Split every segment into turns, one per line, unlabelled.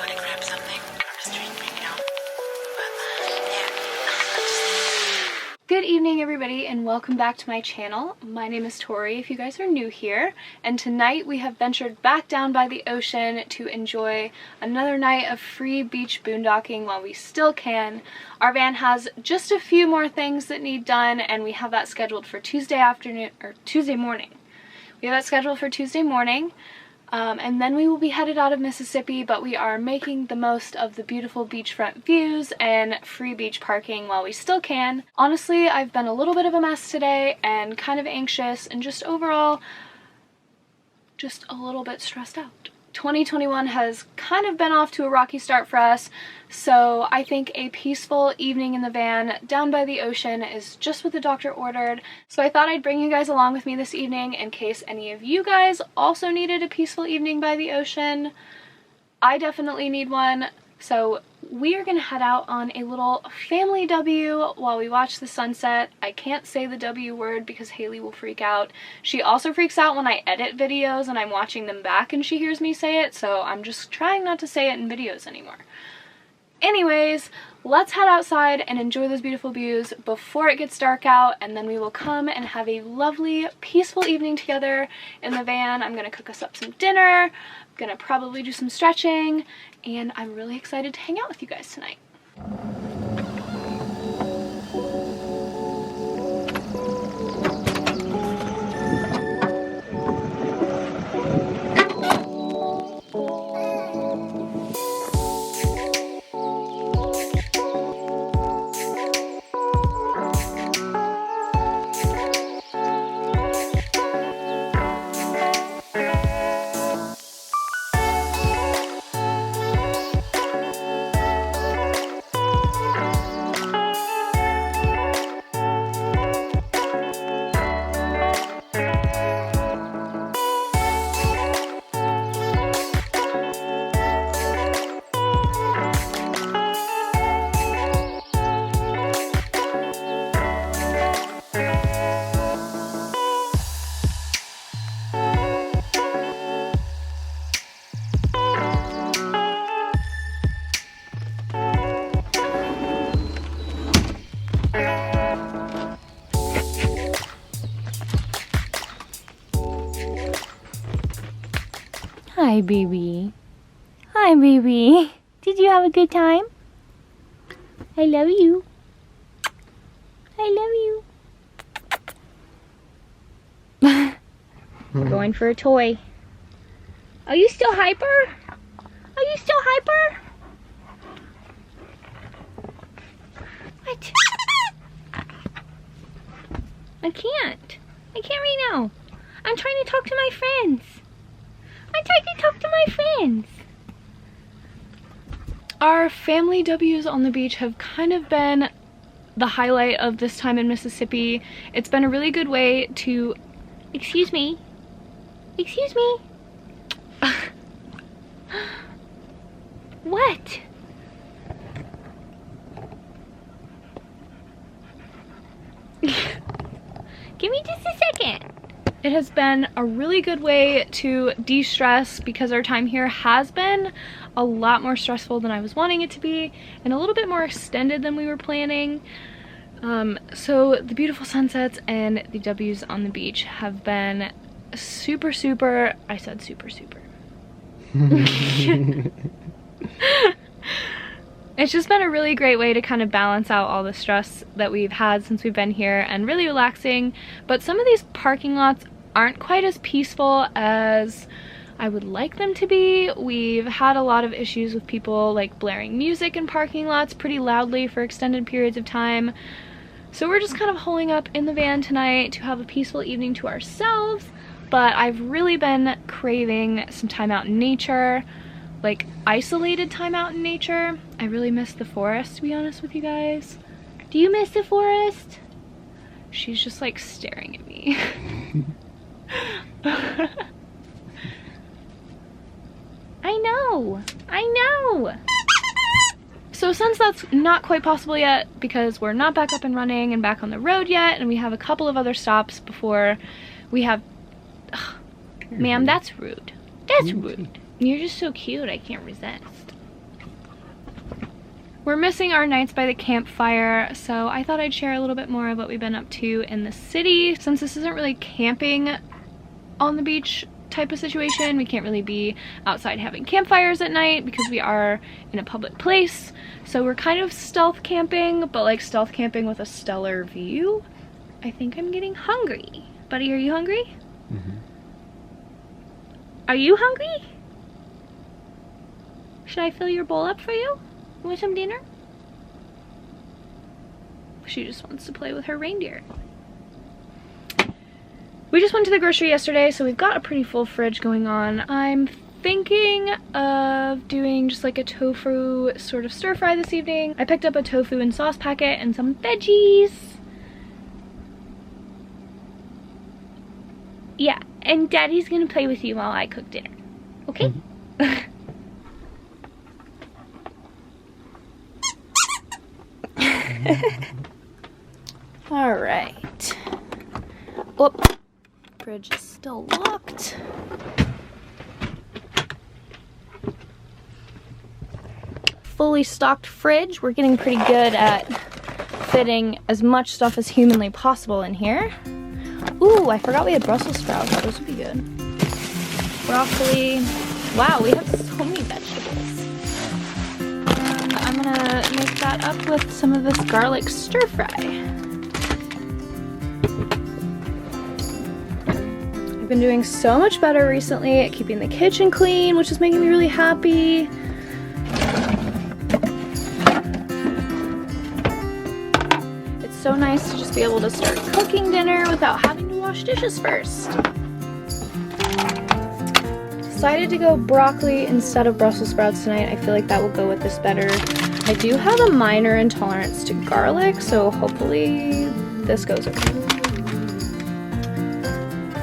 go to grab something from the street, you know. But, yeah.
Good evening, everybody, and welcome back to my channel. My name is Tori, if you guys are new here, and tonight we have ventured back down by the ocean to enjoy another night of free beach boondocking while we still can. Our van has just a few more things that need done, and we have that scheduled for Tuesday morning. We have that scheduled for Tuesday morning. And then we will be headed out of Mississippi, but we are making the most of the beautiful beachfront views and free beach parking while we still can. Honestly, I've been a little bit of a mess today and kind of anxious and just overall just a little bit stressed out. 2021 has kind of been off to a rocky start for us, so I think a peaceful evening in the van down by the ocean is just what the doctor ordered. So I thought I'd bring you guys along with me this evening in case any of you guys also needed a peaceful evening by the ocean. I definitely need one, so we are gonna head out on a little family W while we watch the sunset. I can't say the W word because Hailey will freak out. She also freaks out when I edit videos and I'm watching them back and she hears me say it, so I'm just trying not to say it in videos anymore. Anyways, let's head outside and enjoy those beautiful views before it gets dark out, and then we will come and have a lovely, peaceful evening together in the van. I'm gonna cook us up some dinner, I'm gonna probably do some stretching, and I'm really excited to hang out with you guys tonight.
Hi, baby. Hi, baby. Did you have a good time? I love you. I love you. Going for a toy. Are you still hyper? Are you still hyper? What? I can't. I can't right now. I'm trying to talk to my friends. I'm trying to talk to my friends.
Our family W's on the beach have kind of been the highlight of this time in Mississippi. It's been a really good way to...
Excuse me. Excuse me. What? Give me just a second.
It has been a really good way to de-stress because our time here has been a lot more stressful than I was wanting it to be and a little bit more extended than we were planning. So the beautiful sunsets and the W's on the beach have been super, super, I said super, super. It's just been a really great way to kind of balance out all the stress that we've had since we've been here and really relaxing. But some of these parking lots aren't quite as peaceful as I would like them to be. We've had a lot of issues with people like blaring music in parking lots pretty loudly for extended periods of time. So we're just kind of holing up in the van tonight to have a peaceful evening to ourselves. But I've really been craving some time out in nature, like isolated time out in nature. I really miss the forest, to be honest with you guys.
Do you miss the forest?
She's just like staring at me.
I know. I know.
So since that's not quite possible yet because we're not back up and running and back on the road yet, and we have a couple of other stops before we have...
Ma'am, that's rude. That's rude. You're just so cute, I can't resist.
We're missing our nights by the campfire, so I thought I'd share a little bit more of what we've been up to in the city. Since this isn't really camping on the beach type of situation, we can't really be outside having campfires at night because we are in a public place. So we're kind of stealth camping, but like stealth camping with a stellar view. I think I'm getting hungry. Buddy, are you hungry?
Mm-hmm.
Are you hungry? Should I fill your bowl up for you? You want some dinner? She just wants to play with her reindeer. We just went to the grocery yesterday, so we've got a pretty full fridge going on. I'm thinking of doing just like a tofu sort of stir fry this evening. I picked up a tofu and sauce packet and some veggies. Yeah, and Daddy's gonna play with you while I cook dinner. Okay? Mm-hmm. All right. Whoop. Fridge is still locked. Fully stocked fridge. We're getting pretty good at fitting as much stuff as humanly possible in here. Ooh, I forgot we had Brussels sprouts. Those would be good. Broccoli. Wow, we have so many vegetables. I'm gonna make that up with some of this garlic stir fry. I've been doing so much better recently at keeping the kitchen clean, which is making me really happy. It's so nice to just be able to start cooking dinner without having to wash dishes first. Decided to go broccoli instead of Brussels sprouts tonight. I feel like that will go with this better. I do have a minor intolerance to garlic, so hopefully this goes okay.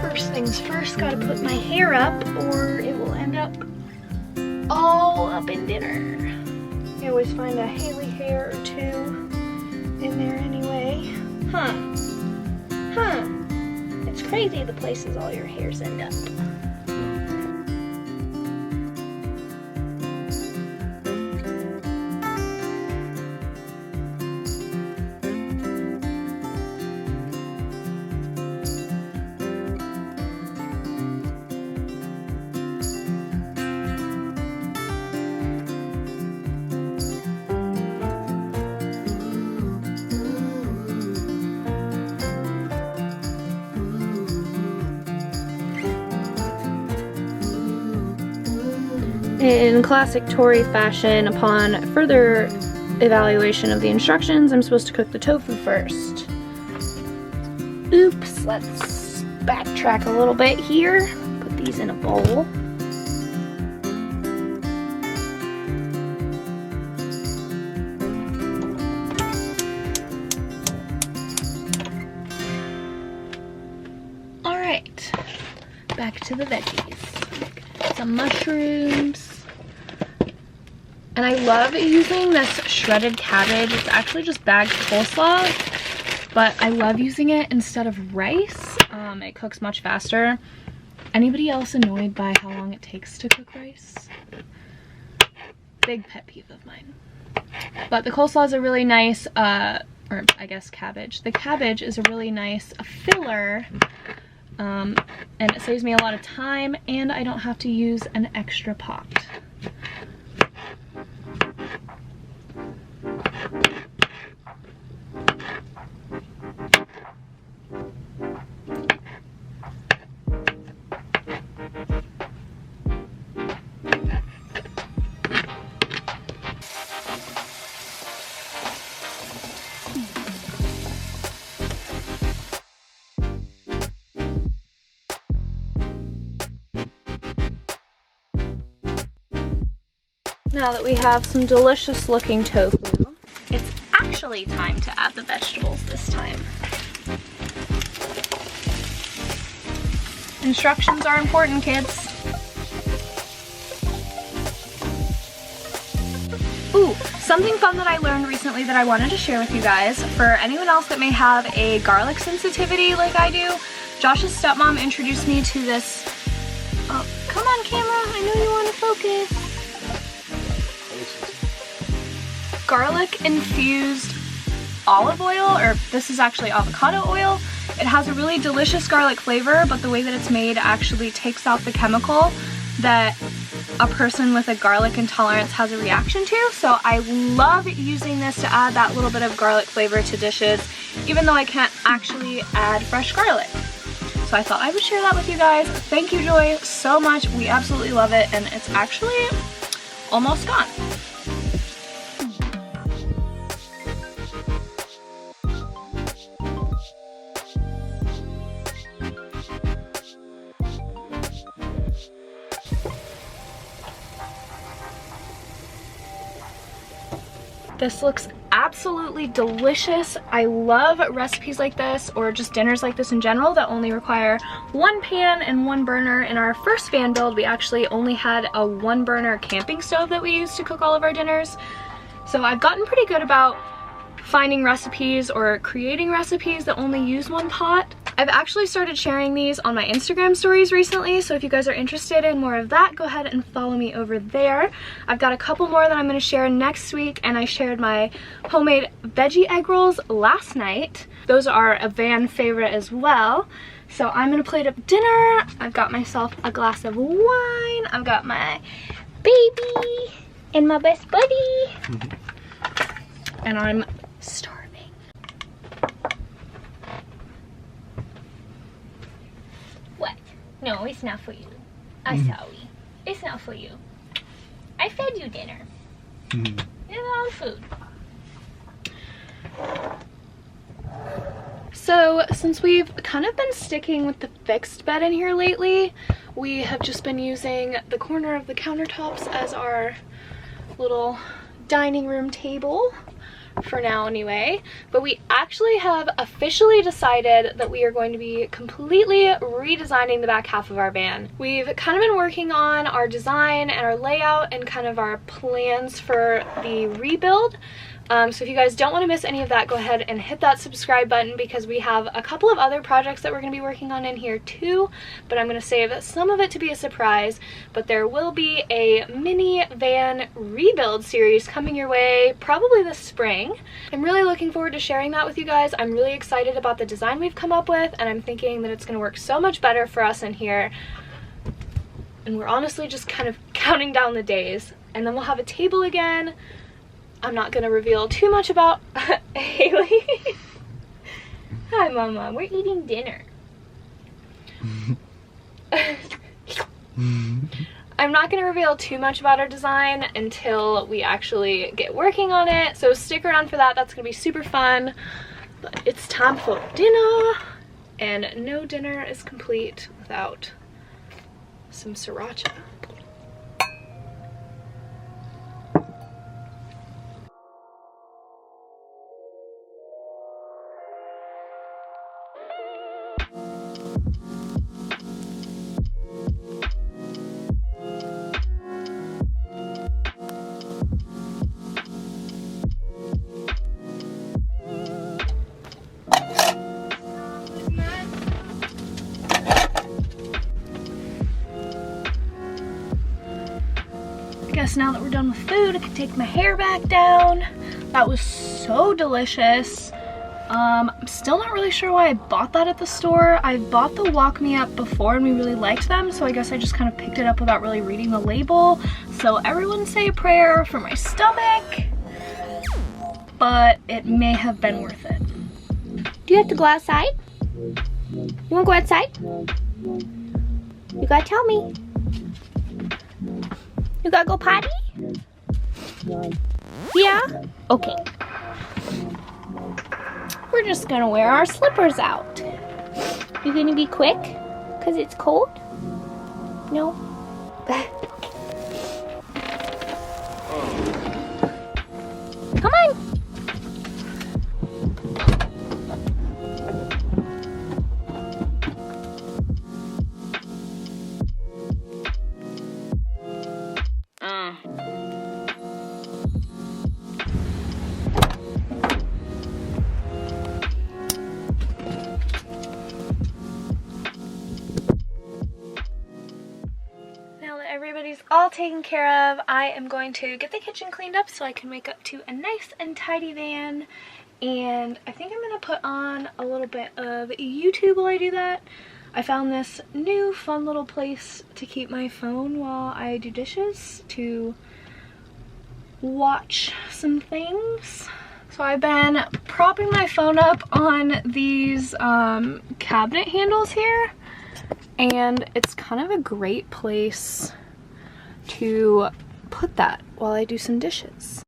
First things first, gotta put my hair up or it will end up all up in dinner. I always find a Hailey hair or two in there anyway. Huh. It's crazy the places all your hairs end up. In classic Tory fashion, upon further evaluation of the instructions, I'm supposed to cook the tofu first. Oops, let's backtrack a little bit here. Put these in a bowl. All right, back to the veggies. Some mushrooms. And I love using this shredded cabbage. It's actually just bagged coleslaw, but I love using it instead of rice. It cooks much faster. Anybody else annoyed by how long it takes to cook rice? Big pet peeve of mine. But the coleslaw is a really nice, or I guess cabbage. The cabbage is a really nice filler. And it saves me a lot of time and I don't have to use an extra pot. Now that we have some delicious looking tofu, it's actually time to add the vegetables this time. Instructions are important, kids. Ooh, something fun that I learned recently that I wanted to share with you guys. For anyone else that may have a garlic sensitivity like I do, Josh's stepmom introduced me to this. Oh, come on camera, I know you want to focus. garlic infused olive oil, or this is actually avocado oil. It has a really delicious garlic flavor, but the way that it's made actually takes out the chemical that a person with a garlic intolerance has a reaction to. So I love using this to add that little bit of garlic flavor to dishes, even though I can't actually add fresh garlic. So I thought I would share that with you guys. Thank you, Joy, so much. We absolutely love it, and it's actually almost gone. This looks absolutely delicious. I love recipes like this, or just dinners like this in general, that only require one pan and one burner. In our first van build, we actually only had a one burner camping stove that we used to cook all of our dinners. So I've gotten pretty good about finding recipes or creating recipes that only use one pot. I've actually started sharing these on my Instagram stories recently, so if you guys are interested in more of that, go ahead and follow me over there. I've got a couple more that I'm going to share next week, and I shared my homemade veggie egg rolls last night. Those are a van favorite as well. So I'm going to plate up dinner. I've got myself a glass of wine. I've got my baby and my best buddy. And I'm starving.
No, it's not for you. I'm sorry. It's not for you. I fed you dinner. Your own food.
So since we've kind of been sticking with the fixed bed in here lately, we have just been using the corner of the countertops as our little dining room table. For now anyway, but we actually have officially decided that we are going to be completely redesigning the back half of our van. We've kind of been working on our design and our layout and kind of our plans for the rebuild. So if you guys don't want to miss any of that, go ahead and hit that subscribe button, because we have a couple of other projects that we're going to be working on in here too, but I'm going to save some of it to be a surprise. But there will be a mini van rebuild series coming your way probably this spring. I'm really looking forward to sharing that with you guys. I'm really excited about the design we've come up with, and I'm thinking that it's going to work so much better for us in here. And we're honestly just kind of counting down the days, and then we'll have a table again. I'm not going to reveal too much about Hailey.
Hi, Mama. We're eating dinner.
I'm not going to reveal too much about our design until we actually get working on it. So stick around for that. That's going to be super fun. But it's time for dinner. And no dinner is complete without some sriracha. Now that we're done with food, I can take my hair back down. That was so delicious. I'm still not really sure why I bought that at the store. I bought the Walk Me Up before and we really liked them, so I guess I just kind of picked it up without really reading the label. So everyone say a prayer for my stomach, but it may have been worth it.
Do you have to go outside? You want to go outside? You gotta tell me. You gotta go potty? Yeah? Okay. We're just gonna wear our slippers out. You gonna be quick? Cause it's cold? No? Come on.
taken care of, I am going to get the kitchen cleaned up so I can wake up to a nice and tidy van. And I think I'm gonna put on a little bit of YouTube while I do that. I found this new fun little place to keep my phone while I do dishes, to watch some things. So I've been propping my phone up on these cabinet handles here, and it's kind of a great place to put that while I do some dishes.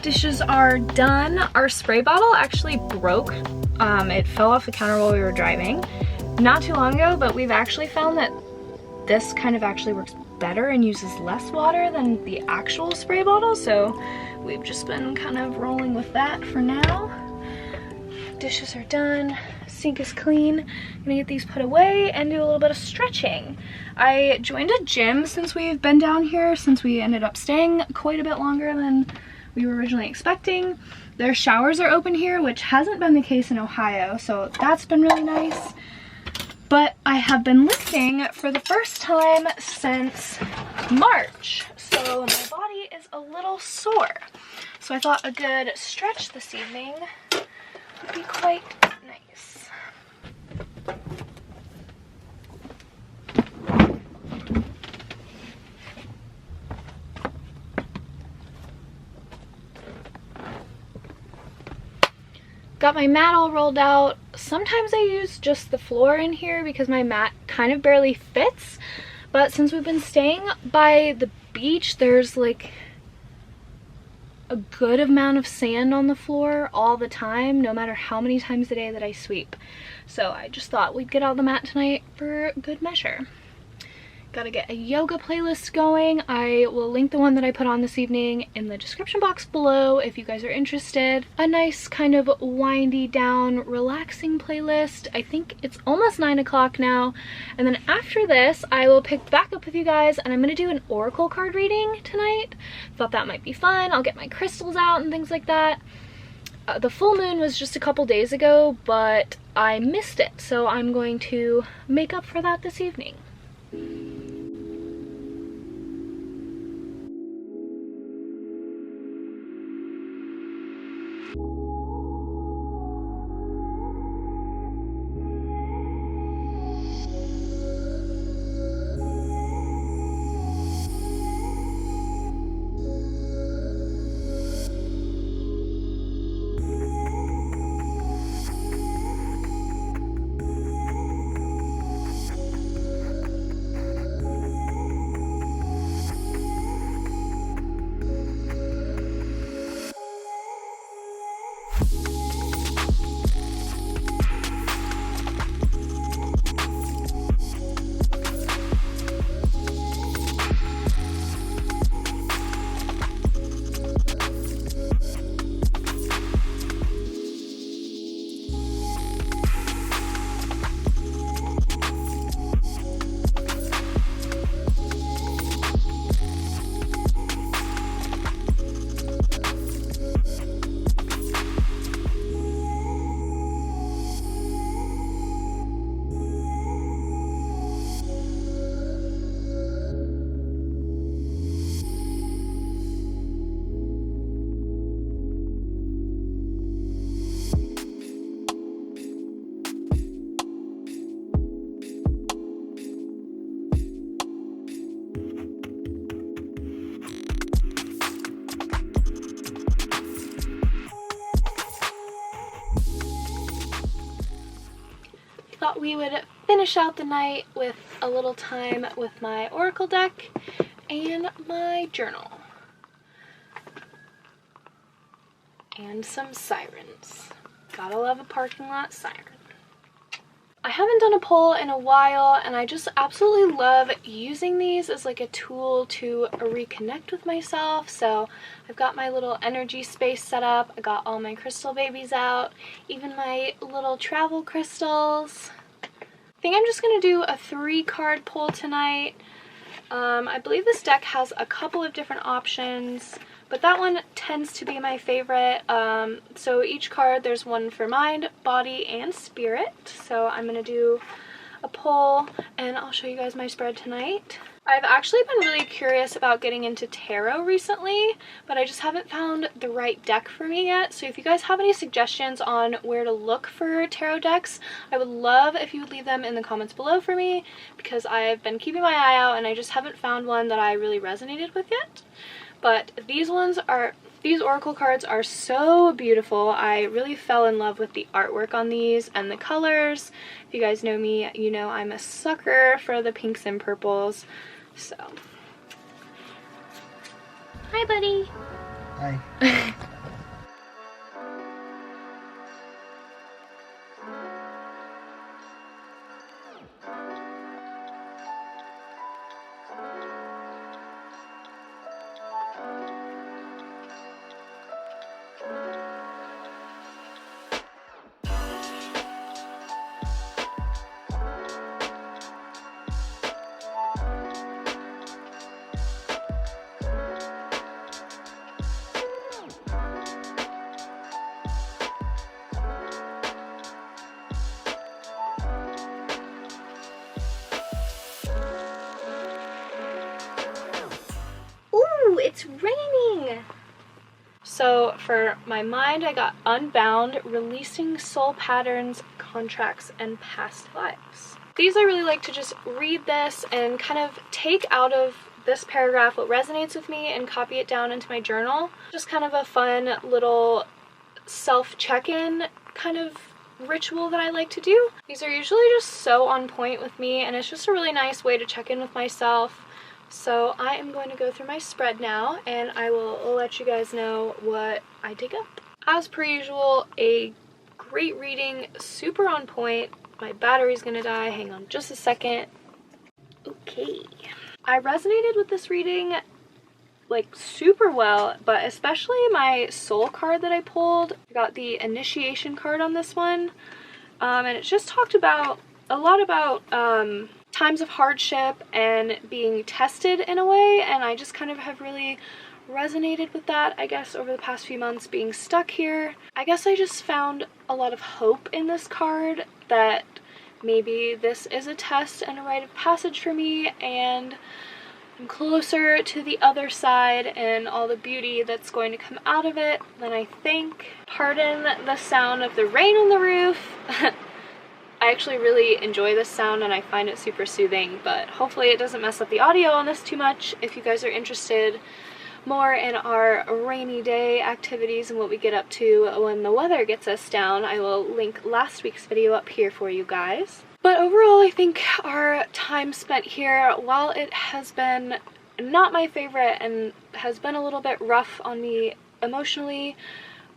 Dishes are done. Our spray bottle actually broke. It fell off the counter while we were driving not too long ago, but we've actually found that this kind of actually works better and uses less water than the actual spray bottle, so we've just been kind of rolling with that for now. Dishes are done, sink is clean. I'm gonna get these put away and do a little bit of stretching. I joined a gym since we've been down here, since we ended up staying quite a bit longer than we were originally expecting. Their showers are open here, which hasn't been the case in Ohio, so that's been really nice. But I have been lifting for the first time since March, so my body is a little sore. So I thought a good stretch this evening would be quite nice. Got my mat all rolled out. Sometimes I use just the floor in here because my mat kind of barely fits. But since we've been staying by the beach, there's like a good amount of sand on the floor all the time, no matter how many times a day that I sweep. So I just thought we'd get out the mat tonight for good measure. Gotta get a yoga playlist going. I will link the one that I put on this evening in the description box below if you guys are interested. A nice kind of windy down, relaxing playlist. I think it's almost 9 o'clock now. And then after this, I will pick back up with you guys and I'm gonna do an oracle card reading tonight. Thought that might be fun. I'll get my crystals out and things like that. The full moon was just a couple days ago, but I missed it. So I'm going to make up for that this evening. Thought we would finish out the night with a little time with my oracle deck and my journal. And some sirens. Gotta love a parking lot siren. I haven't done a poll in a while, and I just absolutely love using these as like a tool to reconnect with myself. So I've got my little energy space set up. I got all my crystal babies out, even my little travel crystals. I think I'm just going to do a 3-card pull tonight. I believe this deck has a couple of different options, but that one tends to be my favorite. So each card, there's one for mind, body, and spirit. So I'm going to do a pull, and I'll show you guys my spread tonight. I've actually been really curious about getting into tarot recently, but I just haven't found the right deck for me yet. So if you guys have any suggestions on where to look for tarot decks, I would love if you would leave them in the comments below for me, because I've been keeping my eye out and I just haven't found one that I really resonated with yet. But these oracle cards are so beautiful. I really fell in love with the artwork on these and the colors. If you guys know me, you know I'm a sucker for the pinks and purples. So,
Hi, buddy.
Hi.
Ooh, it's raining.
So for my mind, I got Unbound, Releasing Soul Patterns, Contracts, and Past Lives. These I really like to just read this and kind of take out of this paragraph what resonates with me and copy it down into my journal. Just kind of a fun little self-check-in kind of ritual that I like to do. These are usually just so on point with me, and it's just a really nice way to check in with myself. So I am going to go through my spread now, and I will let you guys know what I dig up. As per usual, a great reading, super on point. My battery's gonna die. Hang on just a second. Okay. I resonated with this reading like super well, but especially my soul card that I pulled. I got the initiation card on this one, and it just talked about a lot about times of hardship and being tested in a way, and I just kind of have really resonated with that, I guess, over the past few months being stuck here. I guess I just found a lot of hope in this card that maybe this is a test and a rite of passage for me, and I'm closer to the other side and all the beauty that's going to come out of it than I think. Pardon the sound of the rain on the roof. I actually really enjoy this sound and I find it super soothing, but hopefully it doesn't mess up the audio on this too much. If you guys are interested more in our rainy day activities and what we get up to when the weather gets us down, I will link last week's video up here for you guys. But overall, I think our time spent here, while it has been not my favorite and has been a little bit rough on me emotionally,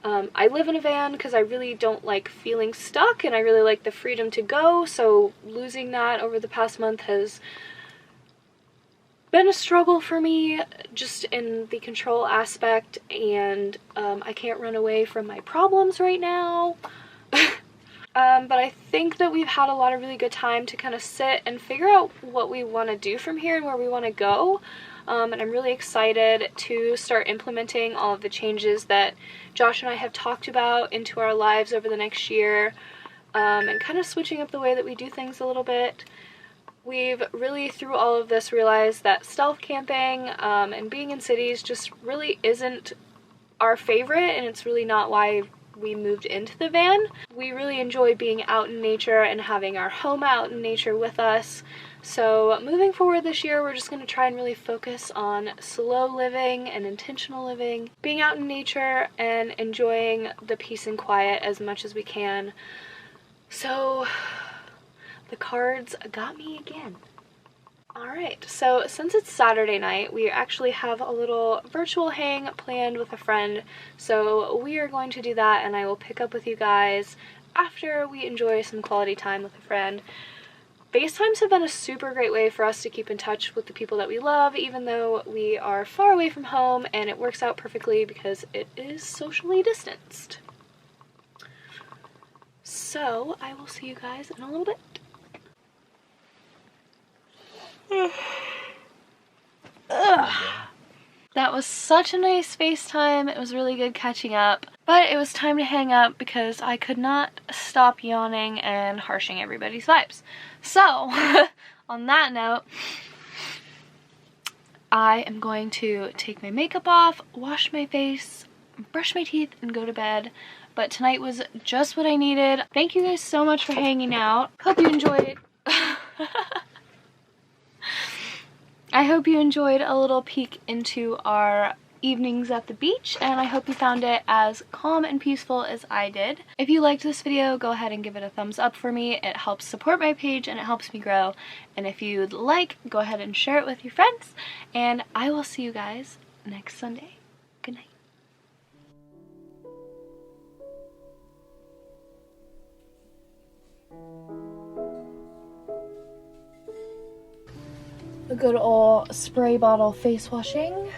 I live in a van because I really don't like feeling stuck and I really like the freedom to go, so losing that over the past month has been a struggle for me just in the control aspect, and I can't run away from my problems right now. But I think that we've had a lot of really good time to kind of sit and figure out what we want to do from here and where we want to go. And I'm really excited to start implementing all of the changes that Josh and I have talked about into our lives over the next year, and kind of switching up the way that we do things a little bit. We've really, through all of this, realized that stealth camping and being in cities just really isn't our favorite, and it's really not why we moved into the van. We really enjoy being out in nature and having our home out in nature with us. So moving forward this year, we're just going to try and really focus on slow living and intentional living, being out in nature and enjoying the peace and quiet as much as we can. So The cards got me again. Alright, so since it's Saturday night, we actually have a little virtual hang planned with a friend, so we are going to do that, and I will pick up with you guys after we enjoy some quality time with a friend. FaceTimes have been a super great way for us to keep in touch with the people that we love, even though we are far away from home, and it works out perfectly because it is socially distanced. So I will see you guys in a little bit. That was such a nice FaceTime. It was really good catching up, but it was time to hang up because I could not stop yawning and harshing everybody's vibes. So on that note, I am going to take my makeup off, wash my face, brush my teeth, and go to bed. But tonight was just what I needed. Thank you guys so much for hanging out. Hope you enjoyed. I hope you enjoyed a little peek into our evenings at the beach, and I hope you found it as calm and peaceful as I did. If you liked this video, go ahead and give it a thumbs up for me. It helps support my page and it helps me grow. And if you'd like, go ahead and share it with your friends, and I will see you guys next Sunday. Good night. A good old spray bottle face washing.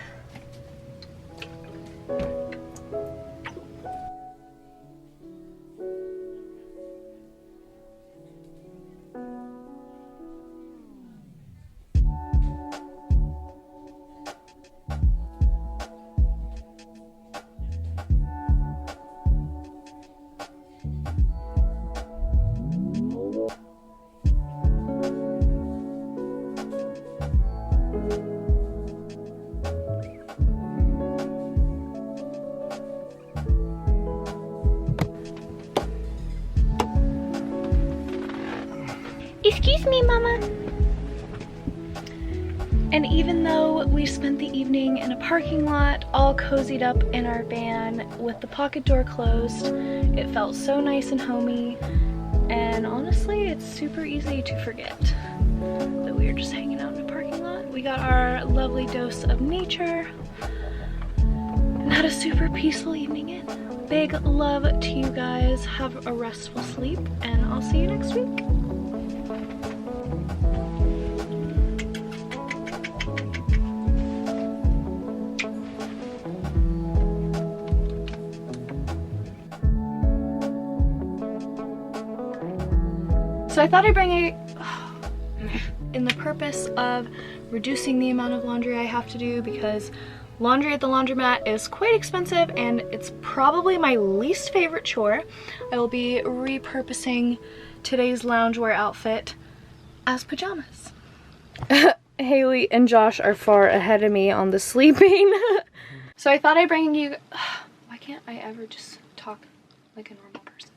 Excuse me, Mama.
And even though we spent the evening in a parking lot, all cozied up in our van with the pocket door closed, it felt so nice and homey. And honestly, it's super easy to forget that we were just hanging out in a parking lot. We got our lovely dose of nature and had a super peaceful evening in. Big love to you guys. Have a restful sleep, and I'll see you next week. So I thought I'd bring in the purpose of reducing the amount of laundry I have to do, because laundry at the laundromat is quite expensive and it's probably my least favorite chore. I will be repurposing today's loungewear outfit as pajamas. Hailey and Josh are far ahead of me on the sleeping. So I thought I'd bring you, why can't I ever just talk like a normal person?